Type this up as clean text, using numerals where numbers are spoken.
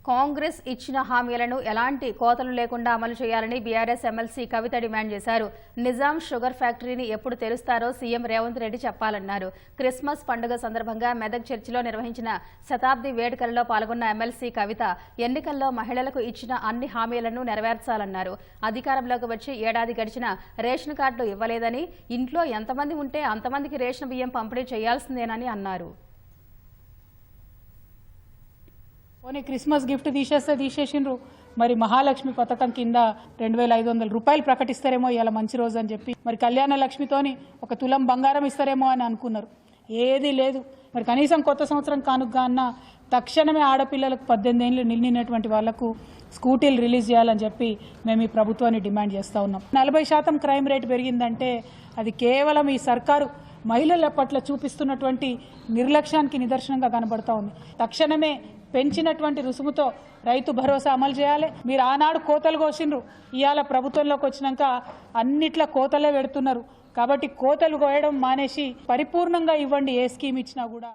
కాంగ్రెస్ ఇచ్చిన హామీలను ఎలాంటి కోతలు లేకుండా అమలు చేయాలని బీఆర్ఎస్ ఎమ్మెల్సీ కవిత డిమాండ్ చేశారు. నిజాం షుగర్ ఫ్యాక్టరీని ఎప్పుడు తెరుస్తారో సీఎం రేవంత్ రెడ్డి చెప్పాలన్నారు. క్రిస్మస్ పండుగ సందర్భంగా మెదక్ చర్చిలో నిర్వహించిన శతాబ్ది వేడుకలలో పాల్గొన్న ఎమ్మెల్సీ కవిత ఎన్నికల్లో మహిళలకు ఇచ్చిన అన్ని హామీలను నెరవేర్చాలన్నారు. అధికారంలోకి వచ్చి ఏడాది గడిచిన రేషన్ కార్డులు ఇవ్వలేదని, ఇంట్లో ఎంతమంది ఉంటే అంతమందికి రేషన్ బియ్యం పంపిణీ చేయాల్సిందేనని అన్నారు. పోనీ క్రిస్మస్ గిఫ్ట్ తీసేసిండ్రు. మరి మహాలక్ష్మి పథకం కింద 2500 రూపాయలు ప్రకటిస్తారేమో ఇవాళ మంచి రోజు అని చెప్పి, మరి కళ్యాణ లక్ష్మితోని 1 తులం బంగారం ఇస్తారేమో అని అనుకున్నారు. ఏదీ లేదు. మరి కనీసం కొత్త సంవత్సరం కానుకగా అన్న తక్షణమే ఆడపిల్లలకు 18 ఏళ్ళు నిండినటువంటి వాళ్లకు స్కూటీలు రిలీజ్ చేయాలని చెప్పి మేము ఈ ప్రభుత్వాన్ని డిమాండ్ చేస్తూ ఉన్నాం. 40% క్రైమ్ రేట్ పెరిగిందంటే అది కేవలం ఈ సర్కారు మహిళల పట్ల చూపిస్తున్నటువంటి నిర్లక్ష్యానికి నిదర్శనంగా కనబడతా ఉంది. తక్షణమే పెంచినటువంటి రుసుముతో రైతు భరోసా అమలు చేయాలి. మీరు ఆనాడు కోతలు కోసిండ్రు, ఇవాళ ప్రభుత్వంలోకి వచ్చినాక అన్నిట్లా కోతలే పెడుతున్నారు. కాబట్టి కోతలు కోయడం మానేసి పరిపూర్ణంగా ఇవ్వండి ఏ స్కీమ్ ఇచ్చినా కూడా.